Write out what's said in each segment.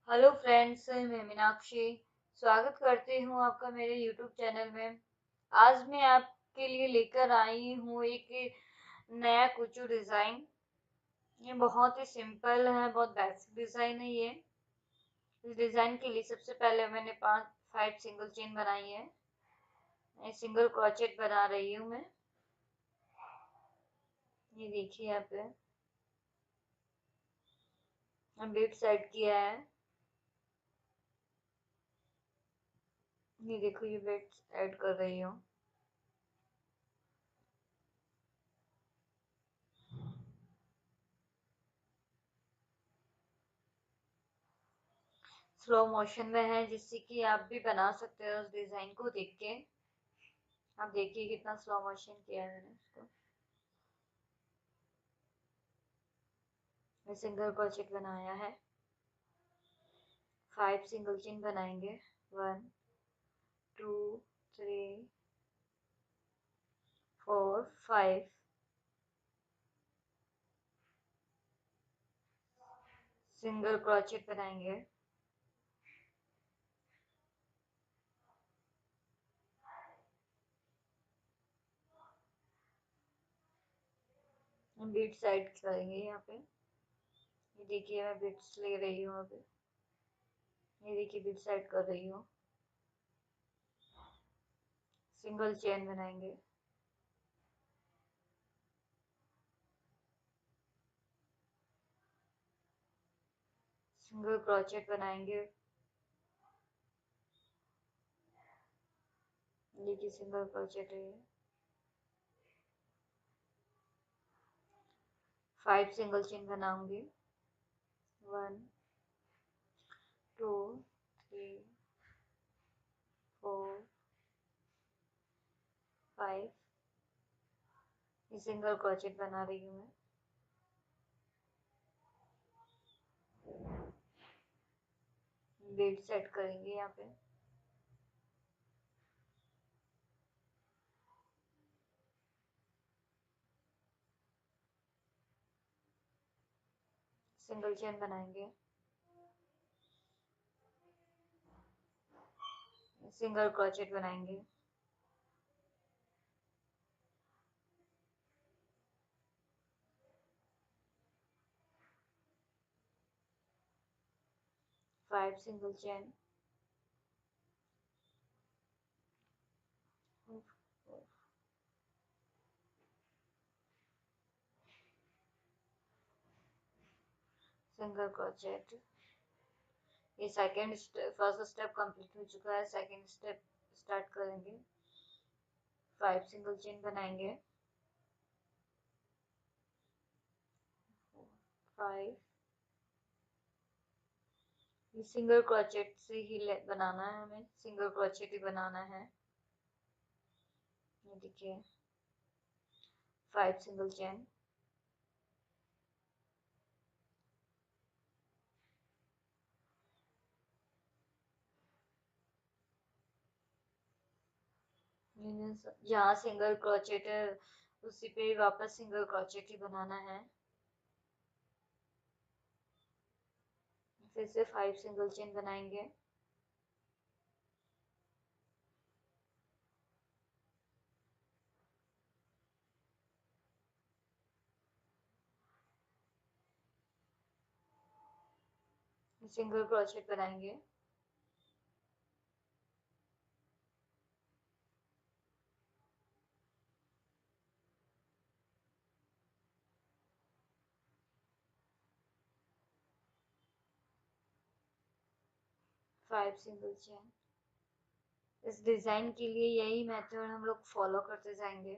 Hello friends, मैं मीनाक्षी स्वागत करती हूँ आपका मेरे यूट्यूब चैनल में। आज मैं आपके लिए लेकर आई हूँ एक नया कुचू डिज़ाइन। ये बहुत ही सिंपल है, बहुत बेसिक डिज़ाइन है ये। इस डिज़ाइन के लिए सबसे पहले मैंने 5 सिंगल चेन बनाई है। सिंगल क्रोचेट बना रही हूँ मैं। ये देखिए यहाँ पे बीट सेट किया है। ये देखो, ये बीट ऐड कर रही हूँ। स्लो मोशन में है, जिससे कि आप भी बना सकते हो उस डिजाइन को देख के। आप देखिए कितना स्लो मोशन किया है मैंने उसको। मैं सिंगल क्रोचेट बनाया है। 5 सिंगल चेन बनाएंगे। 1 2 3 4 5 सिंगल क्रोचेट बनाएंगे। हम बीट साइड करेंगे यहाँ पे। ये देखिए, मैं बीट्स ले रही हूँ अभी। ये देखिए, बीट साइड कर रही हूँ। सिंगल चेन बनाएंगे। सिंगल क्रोचेट बनाएंगे। देखिए, सिंगल क्रोचेट है ये। 5 सिंगल चेन बनाऊंगी। 1 2 3 4 5। ये सिंगल क्रोचेट बना रही हूँ मैं। बीट सेट करेंगे यहाँ पे। सिंगल चेन बनाएंगे। सिंगल क्रोचेट बनाएंगे। 5 सिंगल चेन। Single crochet. ये second step, first step complete हो चुका है। सेकंड स्टेप स्टार्ट करेंगे। 5 सिंगल चेन बनाएंगे। 5। ये सिंगल क्रोचेट से ही बनाना है हमें। सिंगल क्रोचेट ही बनाना है। ये देखिए, 5 सिंगल चेन। जहाँ सिंगल क्रोचेट है उसी पे वापस सिंगल क्रोचेट ही बनाना है। फिर से 5 सिंगल चेन बनाएंगे। सिंगल क्रोचेट बनाएंगे। 5 सिंगल चेन। इस डिजाइन के लिए यही मेथड हम लोग फॉलो करते जाएंगे।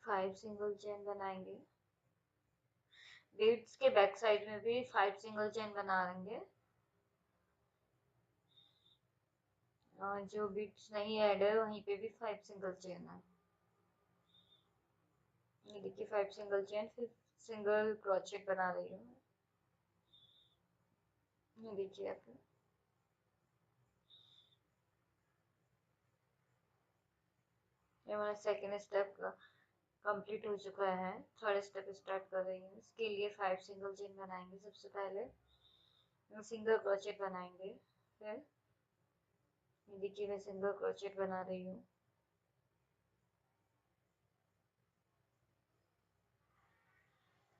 5 सिंगल चेन बनाएंगे। बीड्स के बैक साइड में भी 5 सिंगल चेन बना लेंगे। और जो बीड्स नहीं ऐड है वहीं पे भी 5 सिंगल चेन है। ये देखिए, 5 सिंगल चेन। फिर सिंगल क्रोचेट बना रही हूँ। ये देखिए आप। ये हमारा सेकेंड स्टेप कंप्लीट हो चुका है। थर्ड स्टेप स्टार्ट कर रही हूँ। इसके लिए 5 सिंगल चेन बनाएंगे। सबसे पहले सिंगल क्रोचेट बनाएंगे। फिर देखिए मैं सिंगल क्रोचेट बना रही हूँ।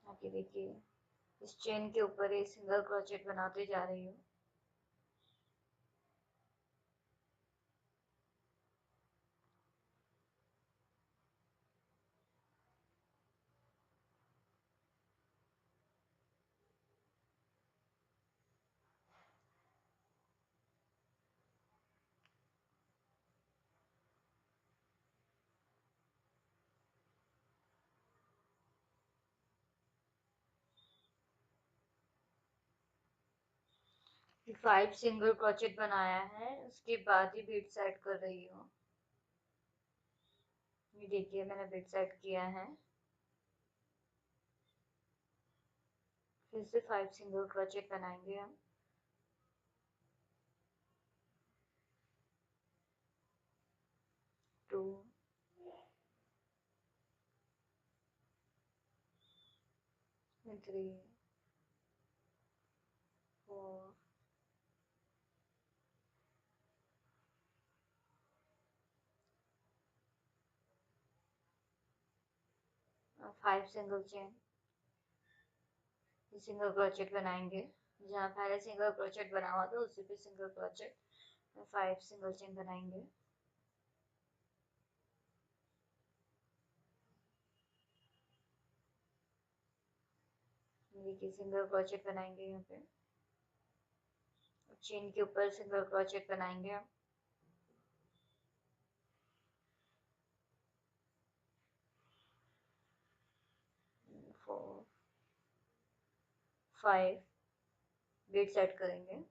आगे देखिए इस चेन के ऊपर एक सिंगल क्रोचेट बनाते जा रही हूँ। फाइव सिंगल क्रोचेट बनाया है। उसके बाद ही बीट सेट कर रही हूँ। ये देखिए मैंने बीट सेट किया है। फिर से 5 सिंगल क्रोचेट बनाएंगे हम। 2 3 4 5 सिंगल चेन। सिंगल क्रोचेट बनाएंगे। जहाँ पहले सिंगल क्रोचेट बना हुआ था उसी पे सिंगल क्रोचेट 5 सिंगल चेन बनाएंगे। देखिए सिंगल क्रोचेट बनाएंगे यहाँ पे। चेन के ऊपर सिंगल क्रोचेट बनाएंगे हम। 4 5 बीट सेट करेंगे।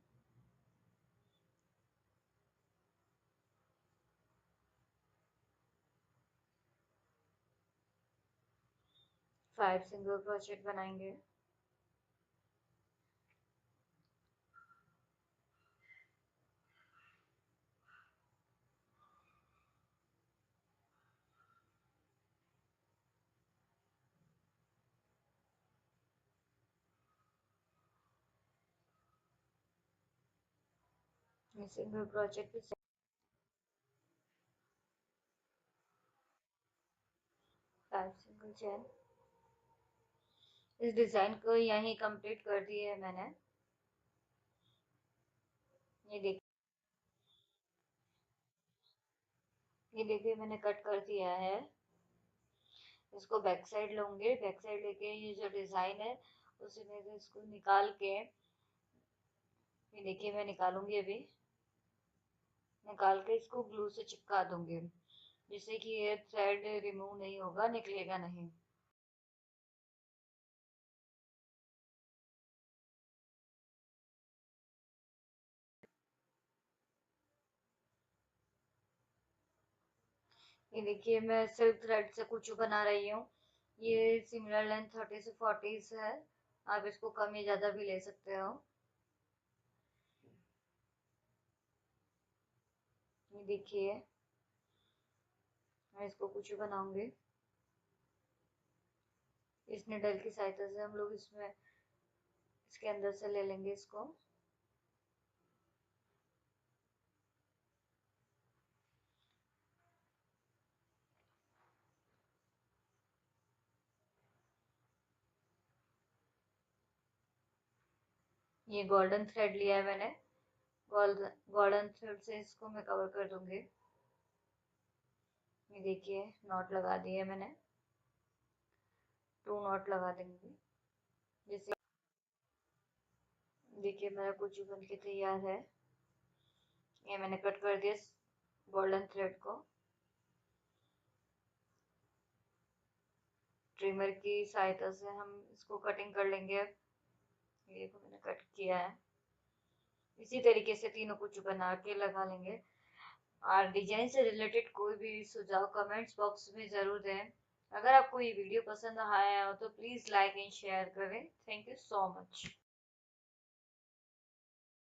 5 सिंगल क्रोचेट बनाएंगे। सिंगल क्रोचेट पे 5 सिंगल चेन। इस डिजाइन को यहीं कंप्लीट कर दिया है मैंने। ये देखिए मैंने कट कर दिया है। इसको बैक साइड लूंगे। बैक साइड लेके ये जो डिजाइन है उसी में से इसको निकाल के ये देखिए मैं निकालूंगी अभी। निकाल के इसको ग्लू से चिपका दूंगी जिससे कि ये थ्रेड रिमूव नहीं होगा, निकलेगा नहीं। ये देखिए मैं सिल्क थ्रेड से कुछ बना रही हूँ। ये सिमिलर लेंथ 30 से 40 है। आप इसको कम या ज्यादा भी ले सकते हो। ये देखिए मैं इसको कुछ बनाऊंगी। इस निडल की सहायता से हम लोग इसमें इसके अंदर से ले लेंगे इसको। ये गोल्डन थ्रेड लिया है मैंने। गोल्डन थ्रेड से इसको मैं कवर कर दूंगी। ये देखिए नॉट लगा दिए मैंने। 2 नॉट लगा देंगे। जैसे देखिए मेरा कुछ बन के तैयार है। ये मैंने कट कर दिया गोल्डन थ्रेड को। ट्रिमर की सहायता से हम इसको कटिंग कर लेंगे। ये देखो मैंने कट किया है। इसी तरीके से तीनों कुछ बना के लगा लेंगे। और डिजाइन से रिलेटेड कोई भी सुझाव कमेंट्स बॉक्स में जरूर दें। अगर आपको ये वीडियो पसंद आया हो तो प्लीज लाइक एंड शेयर करें। Thank you so much.